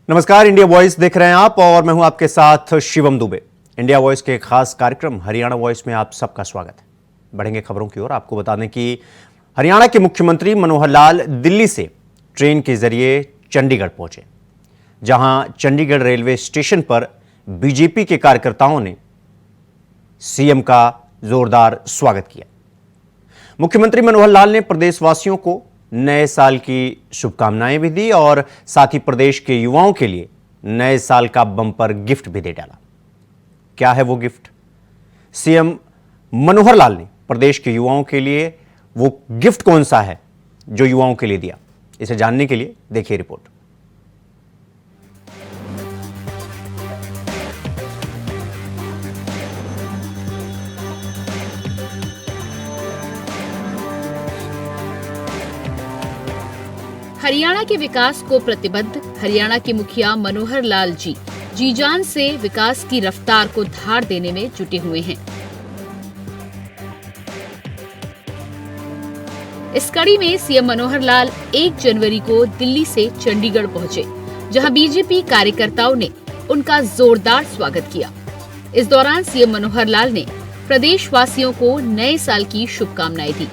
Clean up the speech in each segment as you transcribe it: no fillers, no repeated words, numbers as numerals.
नमस्कार, India voice देख रहे हैं आप और मैं हूं आपके साथ शिवम दुबे। इंडिया वॉइस के खास कार्यक्रम हरियाणा वॉइस में आप सबका स्वागत है। बढ़ेंगे खबरों की ओर। आपको बता दें कि हरियाणा के मुख्यमंत्री मनोहर लाल दिल्ली से ट्रेन के जरिए चंडीगढ़ पहुंचे, जहां चंडीगढ़ रेलवे स्टेशन पर बीजेपी के कार्यकर्ताओं ने सीएम का जोरदार स्वागत किया। मुख्यमंत्री मनोहर लाल ने प्रदेशवासियों को नए साल की शुभकामनाएं भी दी और साथ ही प्रदेश के युवाओं के लिए नए साल का बम्पर गिफ्ट भी दे डाला। क्या है वो गिफ्ट? सीएम मनोहर लाल ने प्रदेश के युवाओं के लिए वो गिफ्ट कौन सा है जो युवाओं के लिए दिया, इसे जानने के लिए देखिए रिपोर्ट। हरियाणा के विकास को प्रतिबद्ध हरियाणा के मुखिया मनोहर लाल जी जान से विकास की रफ्तार को धार देने में जुटे हुए हैं। इस कड़ी में सीएम मनोहर लाल 1 जनवरी को दिल्ली से चंडीगढ़ पहुंचे, जहां बीजेपी कार्यकर्ताओं ने उनका जोरदार स्वागत किया। इस दौरान सीएम मनोहर लाल ने प्रदेशवासियों को नए साल की शुभकामनाएं दी।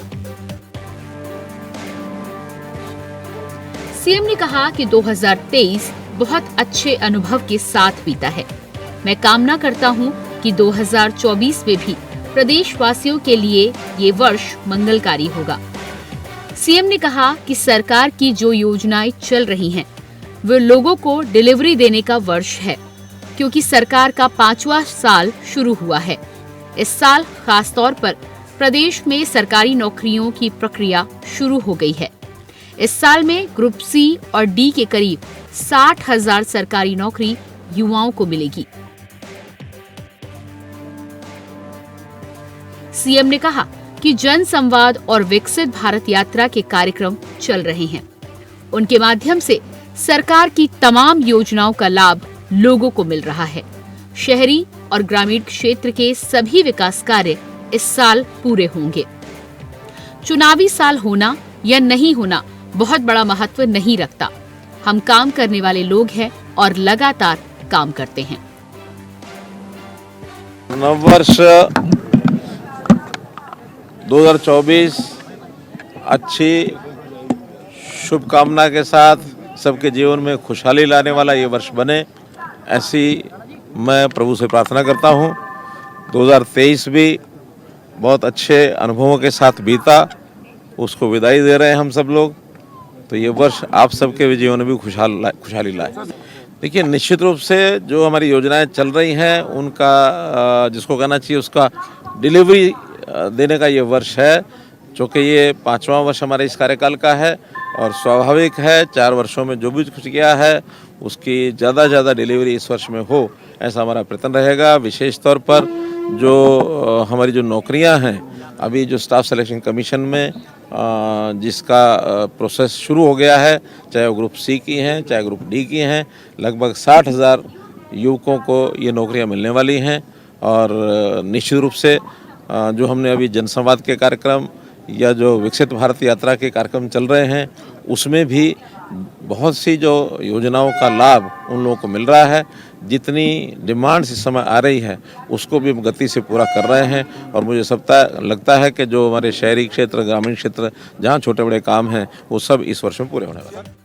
सीएम ने कहा कि 2023 बहुत अच्छे अनुभव के साथ बीता है। मैं कामना करता हूं कि 2024 में भी प्रदेशवासियों के लिए ये वर्ष मंगलकारी होगा। सीएम ने कहा कि सरकार की जो योजनाएं चल रही हैं, वो लोगों को डिलीवरी देने का वर्ष है, क्योंकि सरकार का 5वां साल शुरू हुआ है। इस साल खास तौर पर प्रदेश में सरकारी नौकरियों की प्रक्रिया शुरू हो गई है। इस साल में ग्रुप सी और डी के करीब 60,000 सरकारी नौकरी युवाओं को मिलेगी। सीएम ने कहा कि जन संवाद और विकसित भारत यात्रा के कार्यक्रम चल रहे हैं। उनके माध्यम से सरकार की तमाम योजनाओं का लाभ लोगों को मिल रहा है। शहरी और ग्रामीण क्षेत्र के सभी विकास कार्य इस साल पूरे होंगे। चुनावी साल होना या नहीं होना बहुत बड़ा महत्व नहीं रखता। हम काम करने वाले लोग हैं और लगातार काम करते हैं। नववर्ष 2024 अच्छी शुभकामना के साथ सबके जीवन में खुशहाली लाने वाला ये वर्ष बने, ऐसी मैं प्रभु से प्रार्थना करता हूँ। 2023 भी बहुत अच्छे अनुभवों के साथ बीता, उसको विदाई दे रहे हैं हम सब लोग। तो ये वर्ष आप सबके भी जीवन में भी खुशहाली लाए। देखिए, निश्चित रूप से जो हमारी योजनाएं चल रही हैं उनका जिसको कहना चाहिए उसका डिलीवरी देने का ये वर्ष है, क्योंकि ये 5वां वर्ष हमारे इस कार्यकाल का है और स्वाभाविक है 4 वर्षों में जो भी कुछ किया है उसकी ज़्यादा डिलीवरी इस वर्ष में हो, ऐसा हमारा प्रयत्न रहेगा। विशेष तौर पर जो हमारी जो नौकरियां हैं, अभी जो स्टाफ सिलेक्शन कमीशन में जिसका प्रोसेस शुरू हो गया है, चाहे वो ग्रुप सी की हैं चाहे ग्रुप डी की हैं, लगभग 60,000 युवकों को ये नौकरियां मिलने वाली हैं। और निश्चित रूप से जो हमने अभी जनसंवाद के कार्यक्रम या जो विकसित भारत यात्रा के कार्यक्रम चल रहे हैं, उसमें भी बहुत सी जो योजनाओं का लाभ उन लोगों को मिल रहा है। जितनी डिमांड्स इस समय आ रही है उसको भी हम गति से पूरा कर रहे हैं और मुझे लगता है कि जो हमारे शहरी क्षेत्र, ग्रामीण क्षेत्र, जहां छोटे बड़े काम हैं, वो सब इस वर्ष में पूरे होने वाले हैं।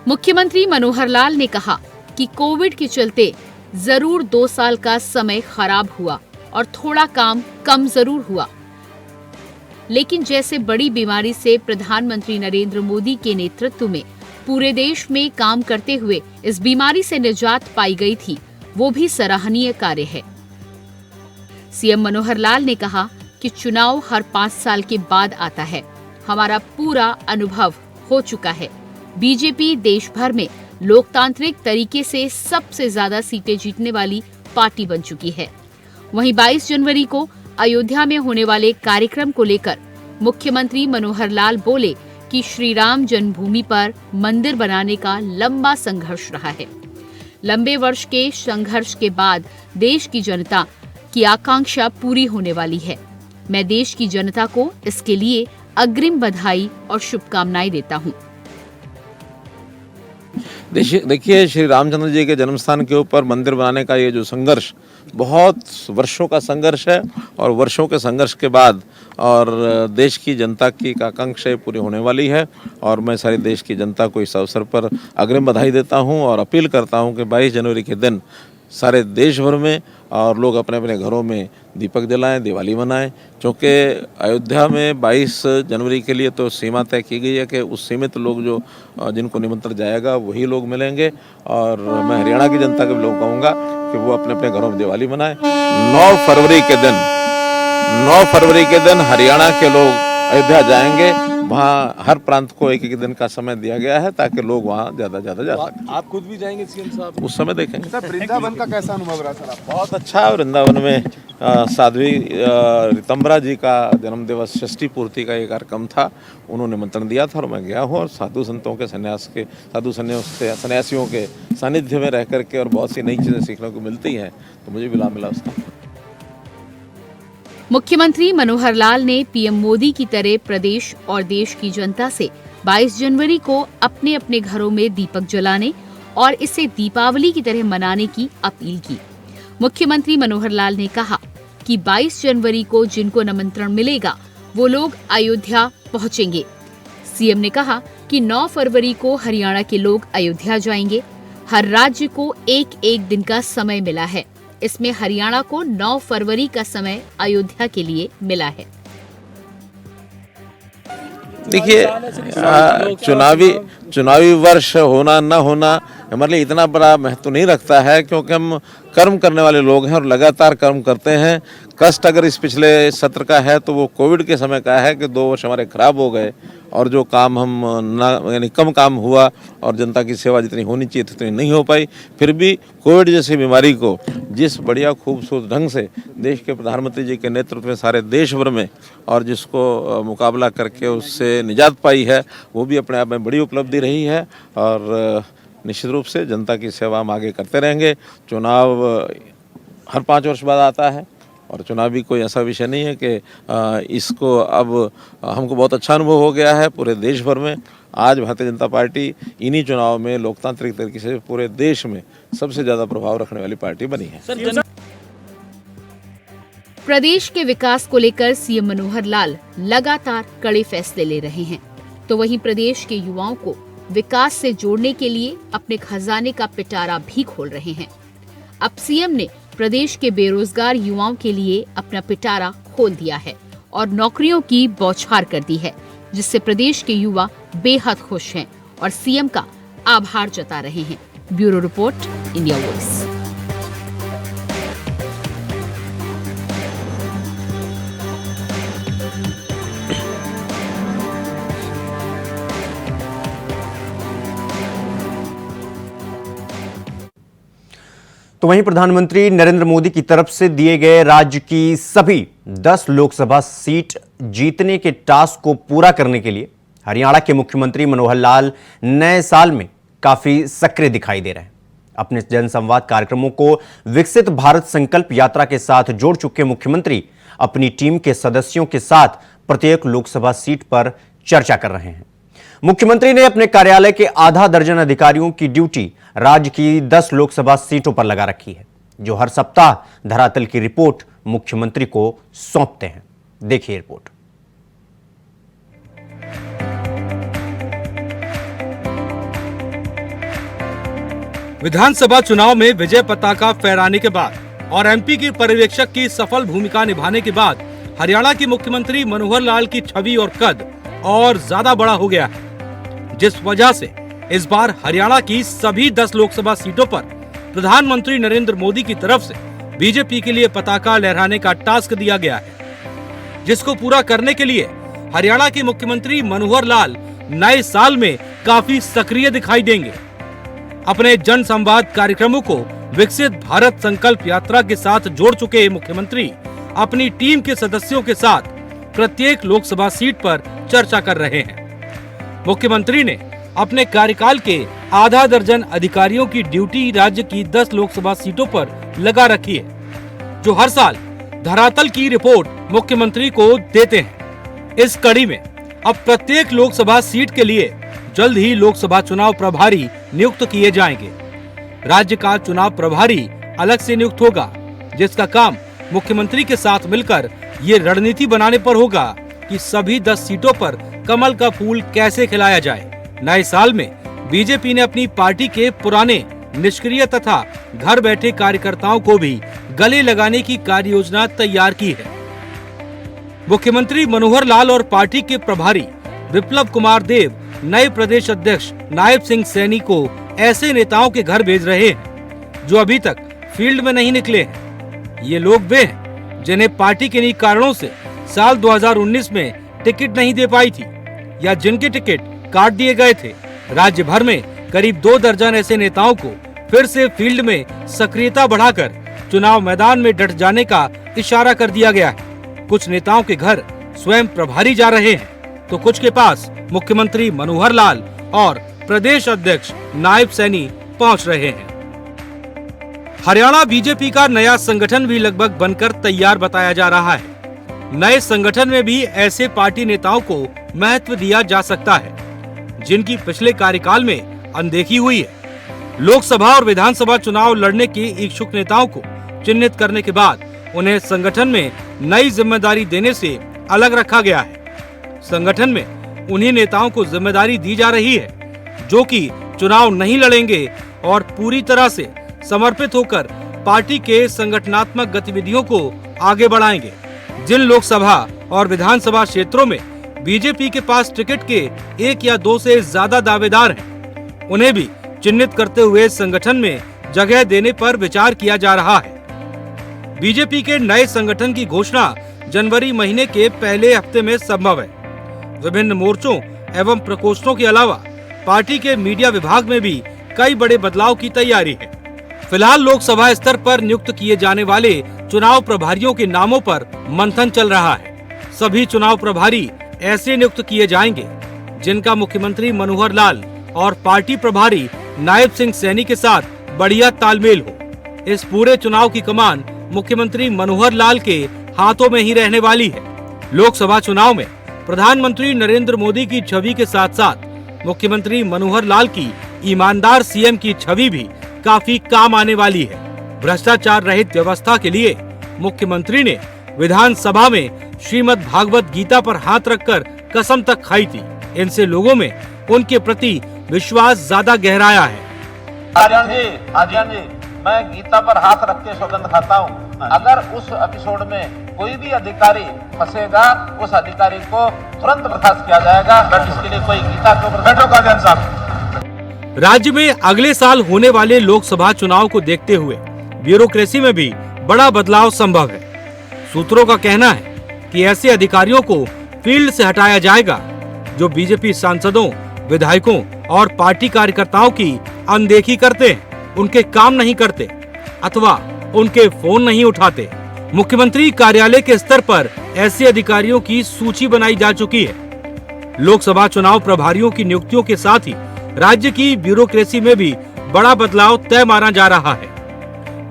मुख्यमंत्री मनोहर लाल ने कहा कि कोविड के चलते जरूर 2 साल का समय खराब हुआ और थोड़ा काम कम जरूर हुआ, लेकिन जैसे बड़ी बीमारी से प्रधानमंत्री नरेंद्र मोदी के नेतृत्व में पूरे देश में काम करते हुए इस बीमारी से निजात पाई गई थी, वो भी सराहनीय कार्य है। सीएम मनोहर लाल ने कहा कि चुनाव हर 5 साल के बाद आता है। हमारा पूरा अनुभव हो चुका है। बीजेपी देश भर में लोकतांत्रिक तरीके से सबसे ज्यादा सीटें जीतने वाली पार्टी बन चुकी है। वहीं 22 जनवरी को अयोध्या में होने वाले कार्यक्रम को लेकर मुख्यमंत्री मनोहर लाल बोले कि श्री राम जन्मभूमि पर मंदिर बनाने का लंबा संघर्ष रहा है। लंबे वर्ष के संघर्ष के बाद देश की जनता की आकांक्षा पूरी होने वाली है। मैं देश की जनता को इसके लिए अग्रिम बधाई और शुभकामनाएं देता हूं। देखिए श्री रामचंद्र जी के जन्मस्थान के ऊपर मंदिर बनाने का ये जो संघर्ष बहुत वर्षों का संघर्ष है, और वर्षों के संघर्ष के बाद और देश की जनता की आकांक्षाएं पूरी होने वाली है। और मैं सारी देश की जनता को इस अवसर पर अग्रिम बधाई देता हूं और अपील करता हूं कि 22 जनवरी के दिन सारे देश भर में और लोग अपने अपने घरों में दीपक जलाएं, दिवाली मनाएं। क्योंकि अयोध्या में 22 जनवरी के लिए तो सीमा तय की गई है कि उस सीमित लोग जो जिनको निमंत्रण जाएगा वही लोग मिलेंगे। और मैं हरियाणा की जनता के भी लोग कहूँगा कि वो अपने अपने घरों में दिवाली मनाएं। 9 फरवरी के दिन हरियाणा के लोग अयोध्या जाएंगे। वहाँ हर प्रांत को एक दिन का समय दिया गया है ताकि लोग वहाँ ज़्यादा जा सकें। आप खुद भी जाएंगे सीएम साहब? उस समय देखेंगे। सर, वृंदावन का कैसा अनुभव रहा सर आपका? बहुत अच्छा। वृंदावन में साध्वी ऋतंबरा जी का जन्म दिवस षष्ठी पूर्ति का एक कार्यक्रम था, उन्होंने निमंत्रण दिया था और मैं गया हूँ। और साधु संतों के सन्यासियों के सानिध्य में रह करके और बहुत सी नई चीज़ें सीखने को मिलती हैं, तो मुझे भी लाभ मिला उसका। मुख्यमंत्री मनोहर लाल ने पीएम मोदी की तरह प्रदेश और देश की जनता से 22 जनवरी को अपने अपने घरों में दीपक जलाने और इसे दीपावली की तरह मनाने की अपील की। मुख्यमंत्री मनोहर लाल ने कहा कि 22 जनवरी को जिनको निमंत्रण मिलेगा वो लोग अयोध्या पहुंचेंगे। सीएम ने कहा कि 9 फरवरी को हरियाणा के लोग अयोध्या जाएंगे। हर राज्य को एक दिन का समय मिला है, इसमें हरियाणा को 9 फरवरी का समय अयोध्या के लिए मिला है। देखिए चुनावी वर्ष होना न होना हमारे लिए इतना बड़ा महत्व नहीं रखता है, क्योंकि हम कर्म करने वाले लोग हैं और लगातार कर्म करते हैं। कष्ट अगर इस पिछले सत्र का है तो वो कोविड के समय का है कि 2 वर्ष हमारे खराब हो गए और जो काम हम यानी कम काम हुआ और जनता की सेवा जितनी होनी चाहिए थी उतनी नहीं हो पाई। फिर भी कोविड जैसी बीमारी को जिस बढ़िया खूबसूरत ढंग से देश के प्रधानमंत्री जी के नेतृत्व में सारे देश भर में और जिसको मुकाबला करके उससे निजात पाई है, वो भी अपने आप में बड़ी उपलब्धि रही है। और निश्चित रूप से जनता की सेवा हम आगे करते रहेंगे। चुनाव हर 5 वर्ष बाद आता है और चुनाव भी कोई ऐसा विषय नहीं है कि इसको अब हमको बहुत अच्छा अनुभव हो गया है पूरे देश भर में। आज भारतीय जनता पार्टी इन्हीं चुनाव में लोकतांत्रिक तरीके से पूरे देश में सबसे ज़्यादा प्रभाव रखने वाली पार्टी बनी है। प्रदेश के विकास को लेकर सीएम मनोहर लाल लगातार कड़े फैसले ले रहे हैं, तो वहीं प्रदेश के युवाओं को विकास से जोड़ने के लिए अपने खजाने का पिटारा भी खोल रहे हैं। अब सीएम ने प्रदेश के बेरोजगार युवाओं के लिए अपना पिटारा खोल दिया है और नौकरियों की बौछार कर दी है, जिससे प्रदेश के युवा बेहद खुश हैं और सीएम का आभार जता रहे हैं। Bureau report, India voice. तो वहीं प्रधानमंत्री नरेंद्र मोदी की तरफ से दिए गए राज्य की सभी 10 लोकसभा सीट जीतने के टास्क को पूरा करने के लिए हरियाणा के मुख्यमंत्री मनोहर लाल नए साल में काफी सक्रिय दिखाई दे रहे हैं। अपने जनसंवाद कार्यक्रमों को विकसित भारत संकल्प यात्रा के साथ जोड़ चुके मुख्यमंत्री अपनी टीम के सदस्यों के साथ प्रत्येक लोकसभा सीट पर चर्चा कर रहे हैं। मुख्यमंत्री ने अपने कार्यालय के आधा दर्जन अधिकारियों की ड्यूटी राज्य की 10 लोकसभा सीटों पर लगा रखी है, जो हर सप्ताह धरातल की रिपोर्ट मुख्यमंत्री को सौंपते हैं। देखिए रिपोर्ट। विधानसभा चुनाव में विजय पताका फहराने के बाद और एमपी के पर्यवेक्षक की सफल भूमिका निभाने के बाद हरियाणा के मुख्यमंत्री मनोहर लाल की छवि और कद और ज्यादा बड़ा हो गया है, जिस वजह से इस बार हरियाणा की सभी 10 लोकसभा सीटों पर प्रधानमंत्री नरेंद्र मोदी की तरफ से बीजेपी के लिए पताका लहराने का टास्क दिया गया है, जिसको पूरा करने के लिए हरियाणा के मुख्यमंत्री मनोहर लाल नए साल में काफी सक्रिय दिखाई देंगे। अपने जन संवाद कार्यक्रमों को विकसित भारत संकल्प यात्रा के साथ जोड़ चुके मुख्यमंत्री अपनी टीम के सदस्यों के साथ प्रत्येक लोकसभा सीट पर चर्चा कर रहे हैं। मुख्यमंत्री ने अपने कार्यकाल के आधा दर्जन अधिकारियों की ड्यूटी राज्य की 10 लोकसभा सीटों पर लगा रखी है, जो हर साल धरातल की रिपोर्ट मुख्यमंत्री को देते हैं। इस कड़ी में अब प्रत्येक लोकसभा सीट के लिए जल्द ही लोकसभा चुनाव प्रभारी नियुक्त किए जाएंगे। राज्य का चुनाव प्रभारी अलग से नियुक्त होगा, जिसका काम मुख्यमंत्री के साथ मिलकर ये रणनीति बनाने पर होगा कि सभी 10 सीटों पर कमल का फूल कैसे खिलाया जाए। नए साल में बीजेपी ने अपनी पार्टी के पुराने निष्क्रिय तथा घर बैठे कार्यकर्ताओं को भी गले लगाने की कार्य योजना तैयार की है। मुख्यमंत्री मनोहर लाल और पार्टी के प्रभारी विप्लव कुमार देव नए प्रदेश अध्यक्ष नायब सिंह सैनी को ऐसे नेताओं के घर भेज रहे हैं जो अभी तक फील्ड में नहीं निकले हैं। ये लोग वे हैं जिन्हें पार्टी के किन्हीं कारणों से साल 2019 में टिकट नहीं दे पाई थी या जिनके टिकट काट दिए गए थे। राज्य भर में करीब 2 दर्जन ऐसे नेताओं को फिर से फील्ड में सक्रियता बढ़ाकर चुनाव मैदान में डट जाने का इशारा कर दिया गया है। कुछ नेताओं के घर स्वयं प्रभारी जा रहे हैं तो कुछ के पास मुख्यमंत्री मनोहर लाल और प्रदेश अध्यक्ष नायब सैनी पहुंच रहे हैं। हरियाणा बीजेपी का नया संगठन भी लगभग बनकर तैयार बताया जा रहा है। नए संगठन में भी ऐसे पार्टी नेताओं को महत्व दिया जा सकता है जिनकी पिछले कार्यकाल में अनदेखी हुई है। लोकसभा और विधानसभा चुनाव लड़ने के इच्छुक नेताओं को चिन्हित करने के बाद उन्हें संगठन में नई जिम्मेदारी देने से अलग रखा गया है। संगठन में उन्हीं नेताओं को जिम्मेदारी दी जा रही है जो कि चुनाव नहीं लड़ेंगे और पूरी तरह से समर्पित होकर पार्टी के संगठनात्मक गतिविधियों को आगे बढ़ाएंगे। जिन लोकसभा और विधानसभा क्षेत्रों में बीजेपी के पास टिकट के 1 या 2 से ज्यादा दावेदार हैं, उन्हें भी चिन्हित करते हुए संगठन में जगह देने पर विचार किया जा रहा है। बीजेपी के नए संगठन की घोषणा जनवरी महीने के पहले हफ्ते में संभव है। विभिन्न मोर्चों एवं प्रकोष्ठों के अलावा पार्टी के मीडिया विभाग में भी कई बड़े बदलाव की तैयारी है। फिलहाल लोकसभा स्तर पर नियुक्त किए जाने वाले चुनाव प्रभारियों के नामों पर मंथन चल रहा है। सभी चुनाव प्रभारी ऐसे नियुक्त किए जाएंगे जिनका मुख्यमंत्री मनोहर लाल और पार्टी प्रभारी नायब सिंह सैनी के साथ बढ़िया तालमेल हो। इस पूरे चुनाव की कमान मुख्यमंत्री मनोहर लाल के हाथों में ही रहने वाली है। लोकसभा चुनाव में प्रधानमंत्री नरेंद्र मोदी की छवि के साथ साथ मुख्यमंत्री मनोहर लाल की ईमानदार सीएम की छवि भी काफी काम आने वाली है। भ्रष्टाचार रहित व्यवस्था के लिए मुख्यमंत्री ने विधानसभा में श्रीमद् भागवत गीता पर हाथ रखकर कसम तक खाई थी। इनसे लोगों में उनके प्रति विश्वास ज्यादा गहराया है। आर्यन जी, मैं गीता पर हाथ रख के सौगंध खाता हूँ, अगर उस एपिसोड में कोई भी अधिकारी फंसेगा उस अधिकारी को तुरंत बर्खास्त किया जाएगा। इसके लिए कोई गीता को राज्य में अगले साल होने वाले लोकसभा चुनाव को देखते हुए ब्यूरोक्रेसी में भी बड़ा बदलाव संभव है। सूत्रों का कहना है कि ऐसे अधिकारियों को फील्ड से हटाया जाएगा जो बीजेपी सांसदों, विधायकों और पार्टी कार्यकर्ताओं की अनदेखी करते हैं, उनके काम नहीं करते अथवा उनके फोन नहीं उठाते। मुख्यमंत्री कार्यालय के स्तर पर ऐसे अधिकारियों की सूची बनाई जा चुकी है। लोकसभा चुनाव प्रभारियों की नियुक्तियों के साथ ही राज्य की ब्यूरोक्रेसी में भी बड़ा बदलाव तय माना जा रहा है।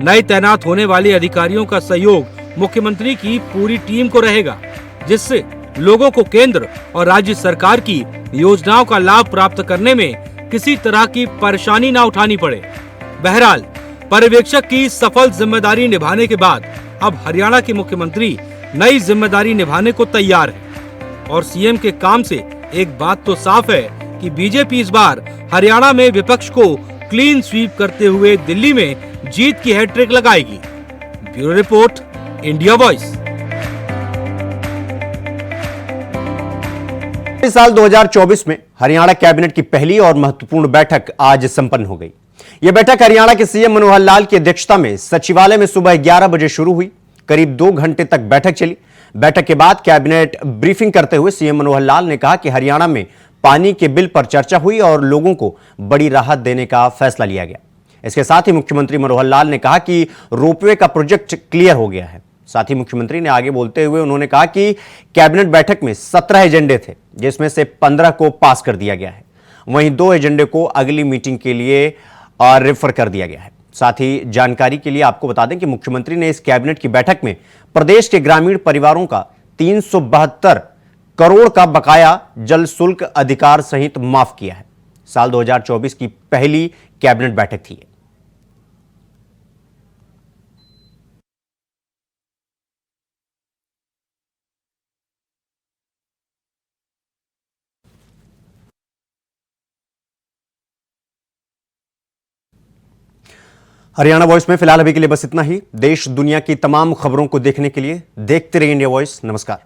नए तैनात होने वाले अधिकारियों का सहयोग मुख्यमंत्री की पूरी टीम को रहेगा, जिससे लोगों को केंद्र और राज्य सरकार की योजनाओं का लाभ प्राप्त करने में किसी तरह की परेशानी न उठानी पड़े। बहरहाल पर्यवेक्षक की सफल जिम्मेदारी निभाने के बाद अब हरियाणा के मुख्यमंत्री नई जिम्मेदारी निभाने को तैयार है और सीएम के काम से एक बात तो साफ है कि बीजेपी इस बार हरियाणा में विपक्ष को क्लीन स्वीप करते हुए दिल्ली में जीत की हैट्रिक लगाएगी। Bureau report, India voice. इस साल 2024 में हरियाणा कैबिनेट की पहली और महत्वपूर्ण बैठक आज संपन्न हो गई। यह बैठक हरियाणा के सीएम मनोहर लाल की अध्यक्षता में सचिवालय में सुबह 11 बजे शुरू हुई। करीब 2 घंटे तक बैठक चली। बैठक के बाद कैबिनेट ब्रीफिंग करते हुए सीएम मनोहर लाल ने कहा कि हरियाणा में पानी के बिल पर चर्चा हुई और लोगों को बड़ी राहत देने का फैसला लिया गया। इसके साथ ही मुख्यमंत्री मनोहर लाल ने कहा कि रोपवे का प्रोजेक्ट क्लियर हो गया है। साथ ही मुख्यमंत्री ने आगे बोलते हुए उन्होंने कहा कि कैबिनेट बैठक में 17 एजेंडे थे, जिसमें से 15 को पास कर दिया गया है। वहीं 2 एजेंडे को अगली मीटिंग के लिए रेफर कर दिया गया है। साथ ही जानकारी के लिए आपको बता दें कि मुख्यमंत्री ने इस कैबिनेट की बैठक में प्रदेश के ग्रामीण परिवारों का 372 करोड़ का बकाया जल शुल्क अधिकार सहित माफ किया है। साल 2024 की पहली कैबिनेट बैठक थी। हरियाणा वॉइस में फिलहाल अभी के लिए बस इतना ही। देश दुनिया की तमाम खबरों को देखने के लिए देखते रहिए इंडिया वॉइस। नमस्कार।